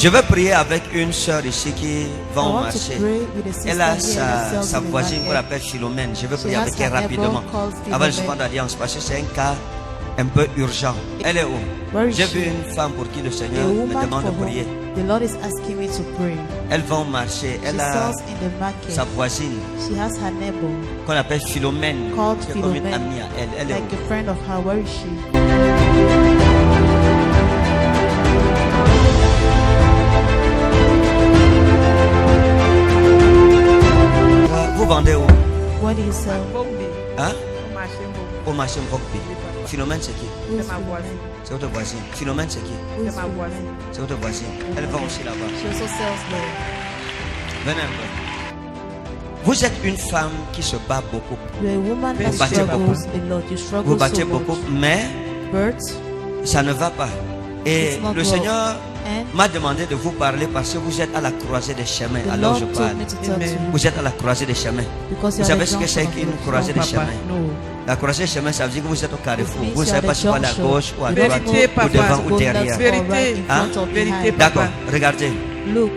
Je veux prier avec une sœur ici qui va au marché. Elle a sa voisine qu'on appelle Philomène. Je veux prier avec elle rapidement. Avant de se prendre d'alliance, parce que c'est un cas un peu urgent. Elle est où? J'ai vu une femme pour qui le Seigneur me demande de prier. The Lord is asking me to pray. Elle va au marché. Elle a sa voisine qu'on appelle Philomène. C'est comme une amie à elle. Elle est like a friend of her. Where is she? Vous vendez où? What do you sell? Hein? Au marché Mbokbi. Philomène c'est qui? C'est ma voisine. C'est votre voisine. Philomène c'est qui? C'est ma voisine. C'est votre voisine. Elle va aussi là-bas. She also sells there. Venez un peu. Vous êtes une femme qui se bat beaucoup. You're a woman that Vous battez beaucoup. struggles a lot. You struggle Vous battez so beaucoup, much. mais But ça ne va pas. Et It's not le well. Seigneur And m'a demandé de vous parler parce que vous êtes à la croisée des chemins. the Alors Lord je told parle. me to talk to Amen. you Vous êtes à la croisée des chemins. because Vous you are savez the ce que c'est junction of qu'une the croisée des Papa, chemins? non. La croisée des chemins, ça veut dire que vous êtes au carrefour. It Vous ne means savez you pas are si the vous allez à junction. gauche ou à You droite, don't know Vérité, ou papa. devant ou go derrière. left or Vérité. right, in Hein? front or Vérité, behind. D'accord, papa. regardez. Look,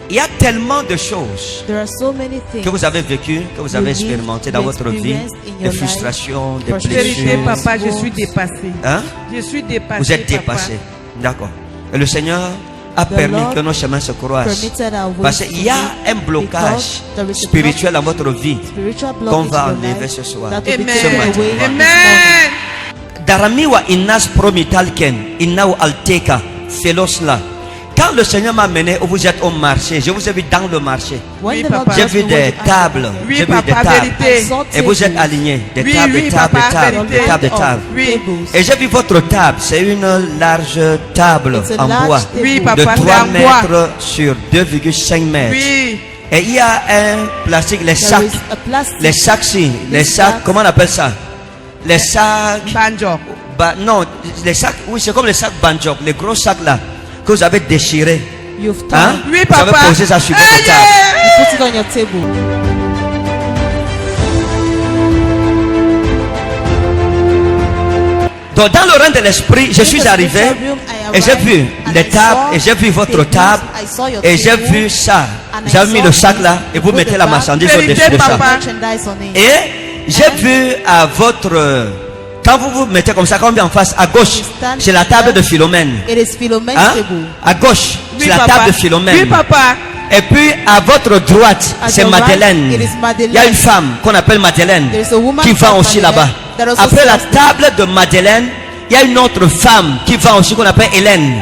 Il y a tellement de choses there are so many things que vous avez vécues, que vous avez you live, expérimentées dans you votre vie, experienced in des your life. frustrations, des Frustration. Vérité, blessures. papa, je suis dépassé. Hein? Je suis dépassé. Vous êtes papa. dépassé. D'accord. Et le Seigneur a permis Lord que nos chemins se croisent. permitted our ways Parce to qu'il y a meet un blocage because there is a spirituel dans votre vie spiritual qu'on blockage va in your enlever life ce soir. that will be Amen. taken away this Amen. morning. Daramiwa inas promitalken inau alteka felosla. Quand le Seigneur m'a mené où vous êtes au marché, je vous ai vu dans le marché. When Oui, the Lord papa. J'ai asked vu me des what you tables, Oui, j'ai vu des papa, tables. vérité. I saw Et vous êtes tables. alignés, des Oui, tables, oui, des tables, papa, des tables, vérité. des tables, des Of tables. Oui. tables. Et j'ai vu votre table, c'est une large table It's a en large bois table. Oui, de papa, 3 c'est en bois. mètres sur 2,5 mètres. Oui. Et il y a un plastique, les There sacs, is a plastic. les sacs-ci, les These sacs, sacs. comment on appelle ça? Les sacs, Banjo. non, les sacs, oui, c'est comme les sacs banjok, les gros sacs là, que vous avez déchirés. You've Hein? torn. Oui, Vous avez papa. posé ça sur votre Aïe, table. You put it on your table. Donc dans le règne de l'esprit, je suis arrivé et j'ai vu les tables et j'ai vu votre table et j'ai vu ça. Vous avez mis le sac là et vous mettez la marchandise Vérité, au-dessus de ça. papa. Merchandise on it. Et j'ai vu à votre... Quand vous vous mettez comme ça, quand on vient en face, à gauche, c'est la table de Philomène. It is Philomene's Hein? table. À gauche, Oui, c'est la papa. table de Oui, Philomène. papa. Et puis à votre droite, At c'est your right, Madeleine. it is Madeleine. Il y a une femme qu'on appelle Madeleine There is a woman qui vend called aussi Madeleine là-bas. that also Après la sells table de Madeleine, il y a une autre femme qui vend aussi qu'on appelle Hélène,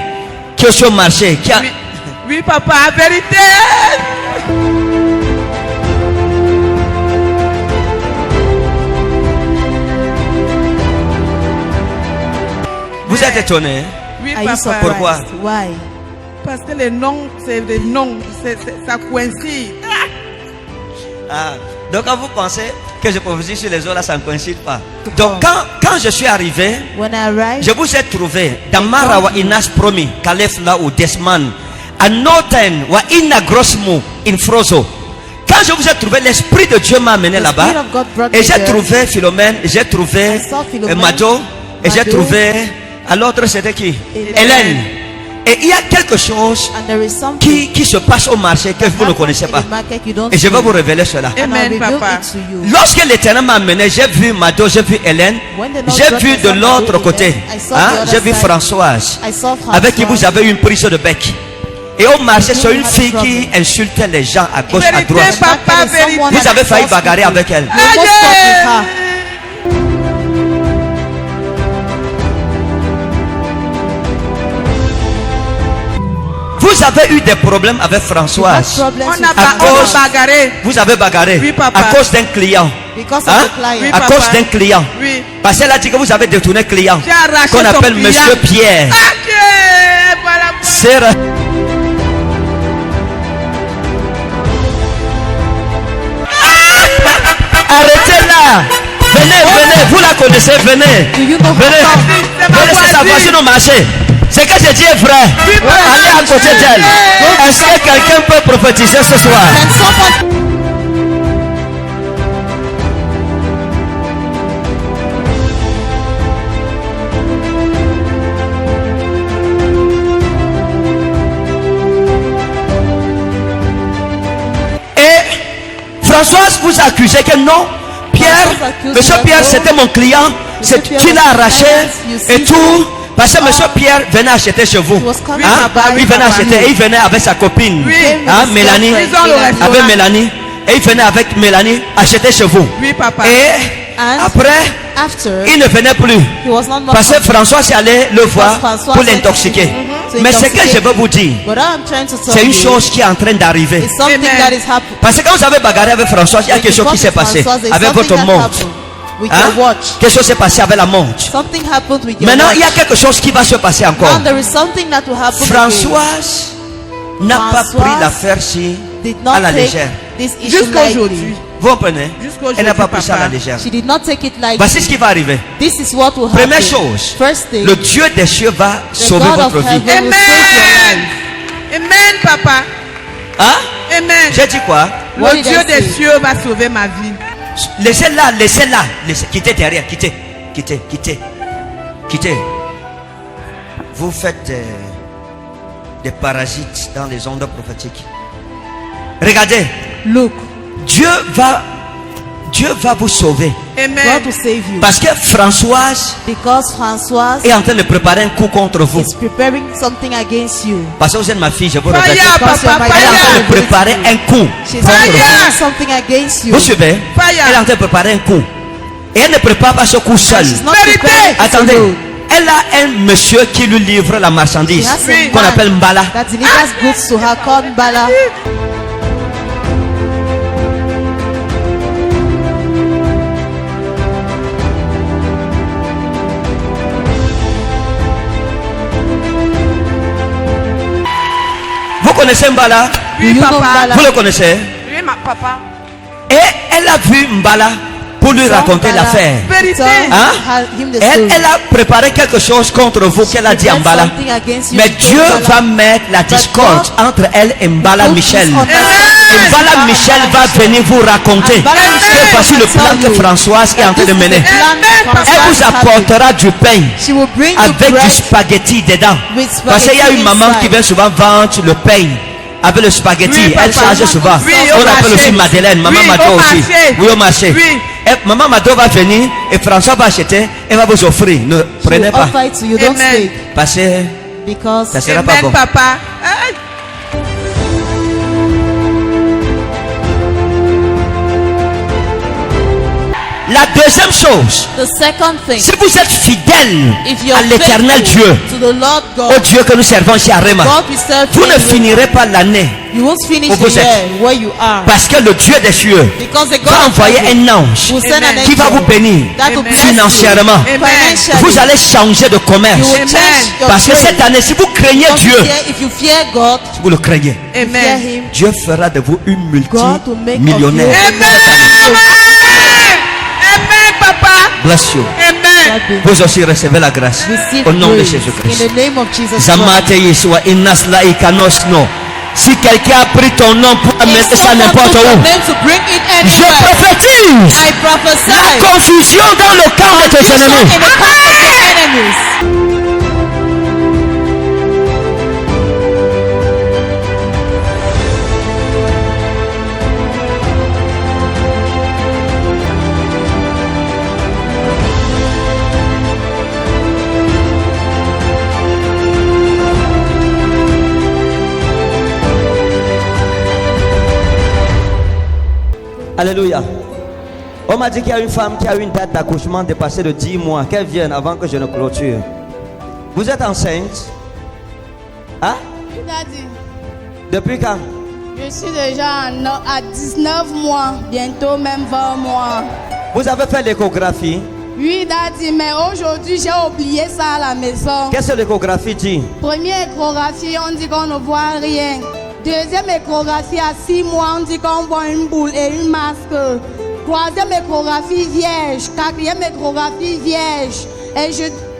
qui est aussi au marché. Qui a... Oui, oui, papa, vérité. Vous êtes étonné, hein? Oui, Are you papa. surprised? Pourquoi? Why? Parce que les noms, c'est des noms. Ça coïncide. Ah, donc quand vous pensez que je prophétise sur les autres, là, ça ne coïncide pas. Donc quand je suis arrivé, When I arrived, je vous ai trouvé dans Marawa Inas Promi, Kalef là ou Desman, à Noten, ou Inna Grossmu, in Frozo. Quand je vous ai trouvé, l'Esprit de Dieu m'a amené The là-bas. Spirit of God brought Et me j'ai there. trouvé Philomène, j'ai trouvé I saw Philomène, Mado, et j'ai Mado. trouvé. À l'autre, c'était qui? Hélène. Hélène. Et il y a quelque chose and there is something qui se passe au marché que vous ne connaissez in pas. the market you don't Et je vais see. vous révéler cela. And I'll Amen, reveal papa. it to you. Lorsque l'Éternel m'a amené, j'ai vu Mado, j'ai vu Hélène, When the Lord j'ai brought vu me de some l'autre Mado, côté, I saw hein, the other j'ai vu side. Françoise, I saw avec qui Françoise. vous avez eu une prise de bec. Et au marché, c'est une had fille qui trouble. insultait les gens à gauche, à Vérité, droite. papa, There is someone Vous that avez failli insults bagarrer people. avec elle. You almost fought with her. Vous avez eu des problèmes avec That Françoise. problems On with a, À on cause- a bagarré. Vous avez bagarré Oui, papa. à cause d'un client. because of Hein? the client. Oui, À papa. cause d'un client. Oui. Parce qu'elle a dit que vous avez détourné client. J'ai arraché Qu'on son appelle client. Monsieur Pierre. Ok, voilà. Sarah. Arrêtez là. Venez, vous la connaissez, venez. Do you know her? Venez, C'est ma venez, c'est sa voisine. voisine au marché. Ce que je dis est vrai. Allez à côté d'elle. Est-ce que quelqu'un peut prophétiser ce soir? Can someone vous a accusé que non, Pierre, monsieur Pierre, c'était mon client, tu l'as arraché et tout. Parce que monsieur Pierre venait acheter chez vous. Il venait acheter et il venait avec sa copine, Mélanie, avec Mélanie. Et il venait avec Mélanie acheter chez vous. Oui, papa. Et après, il ne venait plus. Parce que François s'est allé le voir pour l'intoxiquer. Mais ce que je veux vous dire, c'est une chose qui est en train d'arriver. Parce que quand vous avez bagarré avec François, il y a quelque chose qui s'est passé avec votre montre. Quelque chose s'est passé avec la montre. Maintenant, il y a quelque chose qui va se passer encore. Françoise n'a pas pris l'affaire-ci à la légère. Jusqu'à aujourd'hui. Vous comprenez? Elle n'a pas pris ça à la légère. Voici ce qui va arriver. Première chose, le Dieu des cieux va sauver votre vie. Amen. Amen, papa. Hein? Amen. J'ai dit quoi? Le Dieu des cieux va sauver ma vie. Laissez-la, laissez-la. Quittez derrière, quittez. Vous faites des parasites dans les ondes prophétiques. Regardez. Look. Dieu va vous sauver. Amen. God will save you. Parce que Françoise est en train de préparer un coup contre vous. is preparing something against you. Parce que vous êtes ma fille, je vous Fire, répète. papa, Elle est en train de préparer un coup She's contre vous. preparing something against you. Vous suivez? Fire. Elle est en train de préparer un coup. Et elle ne prépare pas ce coup seul. She's not Vérité. preparing it Attendez. alone. Elle a un monsieur qui lui livre la marchandise She has a qu'on man appelle Mbala. that delivers goods to her called Bala. Vous connaissez Mbala? Oui, You know papa. Mbala. Vous le connaissez? Oui, papa. Et elle a vu Mbala pour lui raconter Mbala. l'affaire. Vérité. Hein? Him the Elle, story. elle a préparé quelque chose contre vous qu'elle a dit à Mbala. Something against you. Mais She Dieu told Mbala. va mettre la discorde entre elle et Mbala Michel. Et Mbala Michel va venir vous raconter que voici le plan que Françoise est en train de mener. Elle vous apportera du pain She will bring you avec du bread spaghetti dedans. with Parce qu'il y a une maman inside. qui vient souvent vendre le pain avec le spaghetti. Oui, Elle papa. charge souvent. Oui, On au appelle marché. aussi Madeleine, maman Oui, Mado au aussi. marché. Oui, au marché. Oui. Et maman Mado va venir et François va acheter et va vous offrir. Ne She prenez will pas. offer it to you. Don't Amen. take. Parce que Because ça sera pas Amen, bon. papa. Hey. La deuxième chose, the second thing, si vous êtes fidèle if you're à l'éternel faithful Dieu, to the Lord au God, Dieu que nous servons chez Arema, God will serve vous you. ne finirez pas l'année You won't finish où the vous êtes. year where you are. parce que le Dieu des cieux Because the God va of envoyer heaven un ange will send Amen. an qui va angel vous bénir that will Amen. bless you financièrement. Amen. financially. Vous allez changer de You commerce. will Amen. change your Parce que trade. cette année, si vous craignez Because Dieu, if you fear God, si vous le craignez, fear Amen. Him, Dieu fera de vous une God will make multimillionnaire. of you Amen. Amen, papa. Bless you. Amen. Vous aussi recevez la grâce receive au nom de grace Jésus-Christ. in the name of Jesus Christ. Zamate Yeshua Inasla Ikanosno. Si quelqu'un a pris ton nom pour If mettre ça someone n'importe took your où, name to bring it je anywhere, prophétise I prophesy la confusion dans le camp de tes confusion in ennemis. the camp of your enemies. Alléluia. On m'a dit qu'il y a une femme qui a une date d'accouchement dépassée de 10 mois. Qu'elle vienne avant que je ne clôture. Vous êtes enceinte? Hein? Daddy, Depuis quand? je suis déjà à 19 mois, bientôt même 20 mois. Vous avez fait l'échographie. Oui, Daddy, mais aujourd'hui j'ai oublié ça à la maison. Qu'est-ce que l'échographie dit? Première échographie, on dit qu'on ne voit rien. Deuxième échographie, à 6 mois, on dit qu'on voit une boule et une masque. Troisième échographie, vierge. Quatrième échographie, vierge.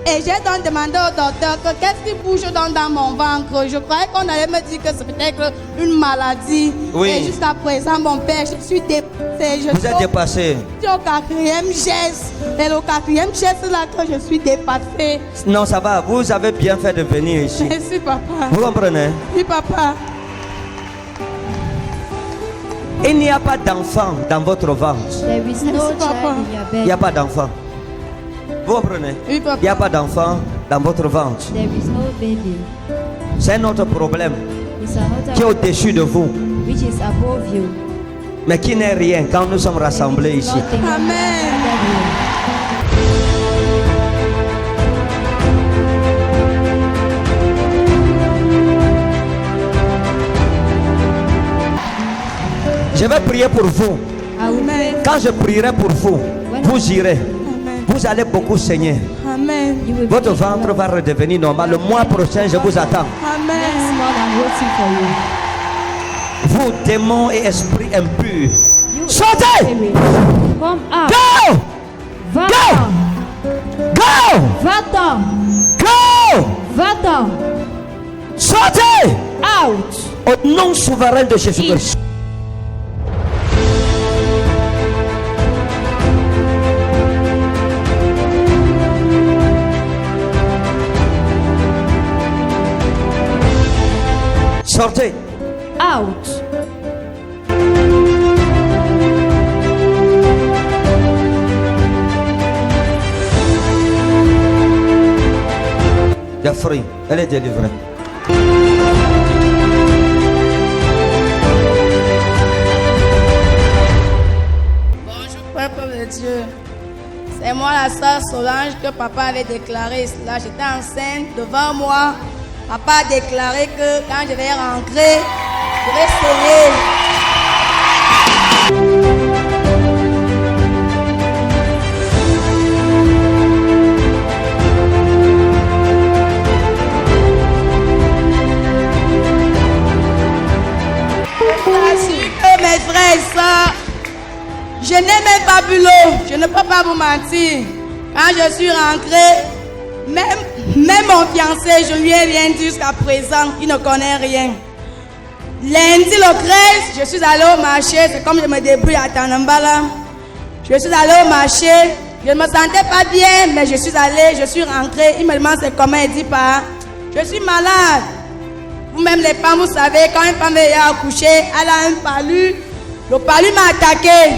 Et j'ai donc demandé au docteur que qu'est-ce qui bouge dans mon ventre. Je croyais qu'on allait me dire que c'est peut-être une maladie. Oui. Et jusqu'à présent, mon père, je suis dépassée. Vous êtes dépassé. Je suis au quatrième geste. Et le quatrième geste là que je suis dépassée. Non, ça va. Vous avez bien fait de venir ici. Merci, papa. Vous comprenez? Oui, papa. Il n'y a pas d'enfant dans votre ventre. There is no Merci, child Papa. in your Il n'y belly. a pas d'enfant. Vous comprenez? Oui, papa. Il n'y a pas d'enfant dans votre ventre. There is no baby. C'est un autre problème It's qui est another au-dessus de vous, which is above you. mais qui n'est rien quand nous sommes rassemblés There is ici. nothing Amen. under you. Je vais prier pour vous. I will pray. Quand je prierai pour vous, vous irez. Amen. Vous allez beaucoup saigner. Amen. You will Votre be ventre va redevenir normal. Le mois prochain, je vous attends. Amen. next month. I'm waiting for you. Vous, démons et esprits impurs, You sortez! spirit, come out. Go! Va-t'en. Go! Va-t'en. Go! Va-t'en. Sortez! Out. Au nom souverain de Jésus-Christ. Sortez. Out. Il est free. Elle est délivrée. Bonjour, peuple de Dieu. C'est moi la sœur Solange que papa avait déclaré cela. J'étais enceinte devant moi. Papa a déclaré que quand je vais rentrer, je vais saigner. Mes frères et sœurs, je n'ai même pas bu l'eau, je ne peux pas vous mentir. Quand je suis rentrée, même mon fiancé, je lui ai rien dit jusqu'à présent, il ne connaît rien. Lundi le 13, je suis allée au marché, c'est comme je me débrouille à Tanambala. Je suis allée au marché, je ne me sentais pas bien, mais je suis allée, je suis rentrée. Il me demande c'est comment, il dit pas, je suis malade. Vous-même les femmes, vous savez, quand une femme est accouchée, elle a un palu. Le palu m'a attaqué.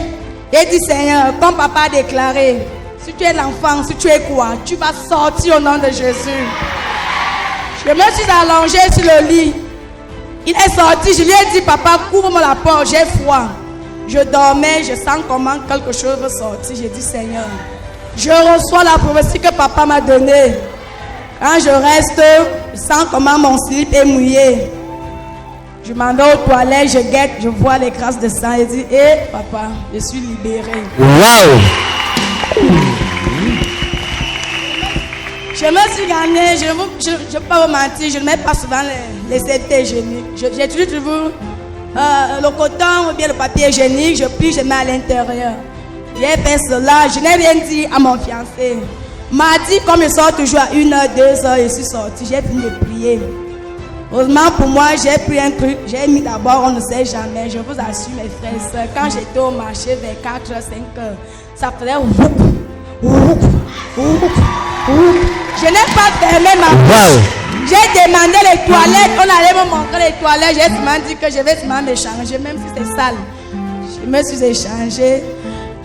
J'ai dit Seigneur, comme papa a déclaré, si tu es l'enfant, si tu es quoi, tu vas sortir au nom de Jésus. Je me suis allongée sur le lit. Il est sorti, je lui ai dit papa, couvre-moi la porte, j'ai froid. Je dormais, je sens comment quelque chose veut sortir. J'ai dit Seigneur, je reçois la prophétie que papa m'a donnée. Quand je reste, je sens comment mon slip est mouillé. Je m'en vais aux toilettes, je guette, je vois les traces de sang et dis, hé papa, je suis libérée. Wow! Je me suis gagnée, je ne peux pas vous mentir, je ne mets pas souvent les CT hygiéniques. J'ai toujours le coton ou bien le papier hygiénique, je plie, je mets à l'intérieur. J'ai fait cela, je n'ai rien dit à mon fiancé. Mardi, comme je sors toujours à 1h, 2h, je suis sortie, j'ai fini de prier. Heureusement pour moi, j'ai pris un truc, j'ai mis d'abord, on ne sait jamais, je vous assure mes frères et sœurs, quand j'étais au marché vers 4h, 5h, ça faisait Je n'ai pas fermé ma bouche. J'ai demandé les toilettes, on allait me montrer les toilettes, j'ai seulement dit que je vais seulement m'échanger, même si c'est sale. Je me suis échangée,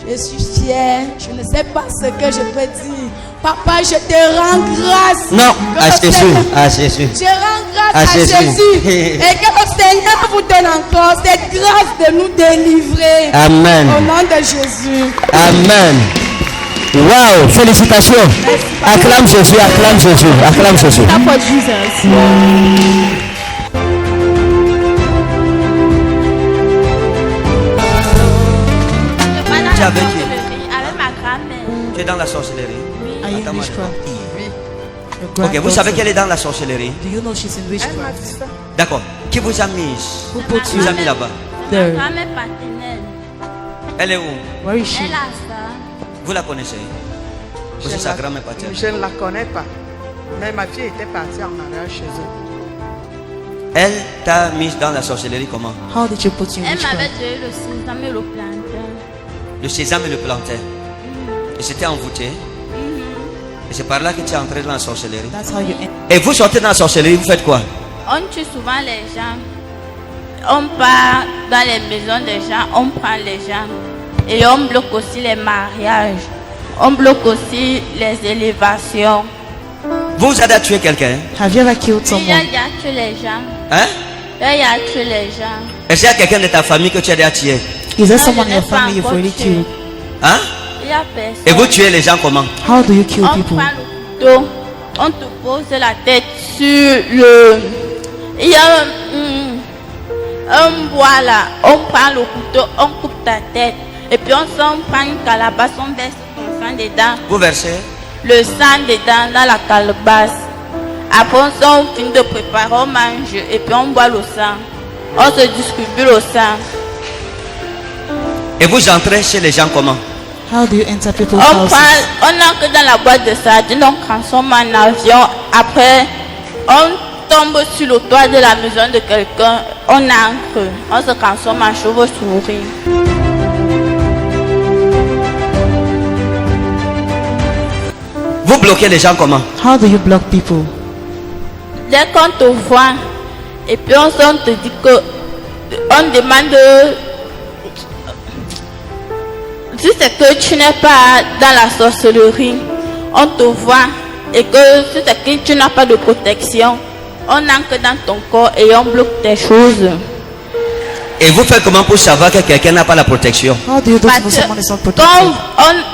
je suis fière, je ne sais pas ce que je peux dire. Papa, je te rends grâce. Non, à Jésus, à Jésus. Je rends grâce à Jésus. Et que le Seigneur vous donne encore cette grâce de nous délivrer. Amen. Au nom de Jésus. Amen. Wow, félicitations. Acclame Jésus, acclame Jésus, acclame Jésus. Clap for Jesus. Tu es avec qui? Avec ma grand-mère. Tu es dans la sorcellerie? Are you in Attends-moi. witchcraft? Your Ok, vous savez granddaughter. qu'elle est dans la sorcellerie? Do you know she's in Elle m'a witchcraft? dit ça. D'accord. Qui vous a mise? Who put Qui vous a you mis là-bas? Ma there? grand-mère paternelle. Elle est où? Where is she? Elle a ça. Vous la connaissez? Vous êtes sa grand-mère paternelle. Je ne la connais pas. Mais ma fille était partie en mariage chez eux. Elle t'a mise dans la sorcellerie comment? How did you put you in Elle m'avait witchcraft? donné le sésame et le plantain. Le sésame et le plantain. Et c'était envoûté. Et c'est par là que tu es entré dans la sorcellerie. That's how you end. Et vous sortez dans la sorcellerie, vous faites quoi? On tue souvent les gens. On part dans les maisons des gens, on prend les gens. Et on bloque aussi les mariages. On bloque aussi les élévations. Vous avez tué quelqu'un? Have you ever killed Il y someone? a tué les gens. Hein? Il y a tué les gens. Est-ce qu'il y a quelqu'un de ta famille que tu as déjà tué? Is there Non, someone je in your n'ai pas family you've encore already tué. killed? Hein? Il y a personne. Et vous tuez les gens comment? How do you kill On people? prend le couteau, on te pose la tête sur le... Il y a un bois là, on prend le couteau, on coupe ta tête. Et puis on prend une calebasse, on verse ton sang dedans. Vous versez? Le sang dedans dans la calebasse. Après on finit de préparer, on mange et puis on boit le sang. On se distribue le sang. Et vous entrez chez les gens comment? How do you enter people's On houses? entre dans la boîte de sardines, on transforme en avion. Après, on tombe sur le toit de la maison de quelqu'un, on entre, on se transforme en chauve-souris. Vous bloquez les gens comment? How do you block people? Dès qu'on te voit, et puis on te dit que, on demande, si c'est que tu n'es pas dans la sorcellerie, on te voit, et que si c'est que tu n'as pas de protection, on entre dans ton corps et on bloque tes choses. Et vous faites comment pour savoir que quelqu'un n'a pas la protection? How do you do to know Parce someone is not que protected?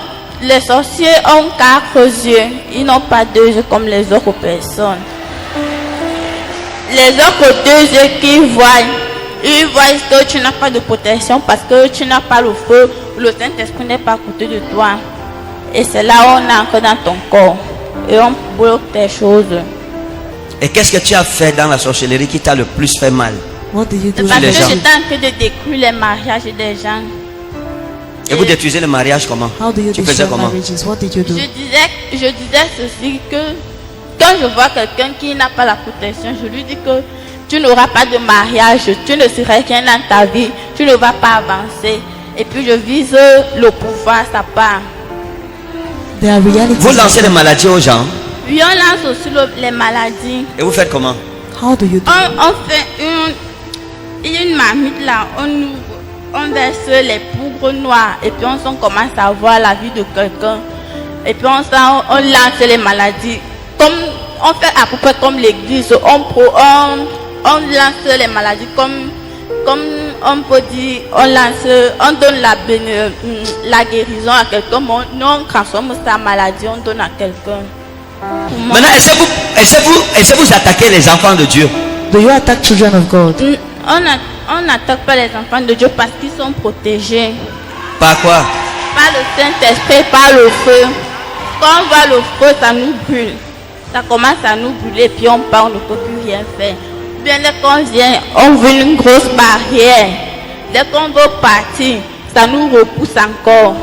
les sorciers ont 4 yeux, ils n'ont pas 2 yeux comme les autres personnes. Les autres 2 yeux qu'ils voient, ils voient que tu n'as pas de protection parce que tu n'as pas le feu, le Saint-Esprit n'est pas à côté de toi. Et c'est là où on entre dans ton corps et on bloque tes choses. Et qu'est-ce que tu as fait dans la sorcellerie qui t'a le plus fait mal? What do you do? Parce que les gens. j'étais en train de détruire les mariages des gens. Et vous détruisez le mariage comment? How do you Tu faisais destroy comment? marriages? What did you do? Je disais ceci que quand je vois quelqu'un qui n'a pas la protection, je lui dis que tu n'auras pas de mariage, tu ne seras rien dans ta vie, tu ne vas pas avancer. Et puis je vise le pouvoir, sa part. There are realities. Vous lancez les maladies aux gens Puis on lance aussi les maladies. et vous faites comment? How do you do? On fait une marmite là, on verse les poudres noires et puis on commence à voir la vie de quelqu'un. Et puis on lance les maladies. Comme, on fait à peu près comme l'église, on lance les maladies comme on peut dire, on donne la guérison à quelqu'un, nous on transforme sa maladie, on donne à quelqu'un. Maintenant, est-ce que vous attaquez les enfants de Dieu? Do you attack children of God? On n'attaque pas les enfants de Dieu parce qu'ils sont protégés Par quoi? par le Saint-Esprit, par le feu. Quand on voit le feu, ça nous brûle. Ça commence à nous brûler, puis on part, on ne peut plus rien faire. Bien dès qu'on vient, on veut une grosse barrière. Dès qu'on veut partir, ça nous repousse encore.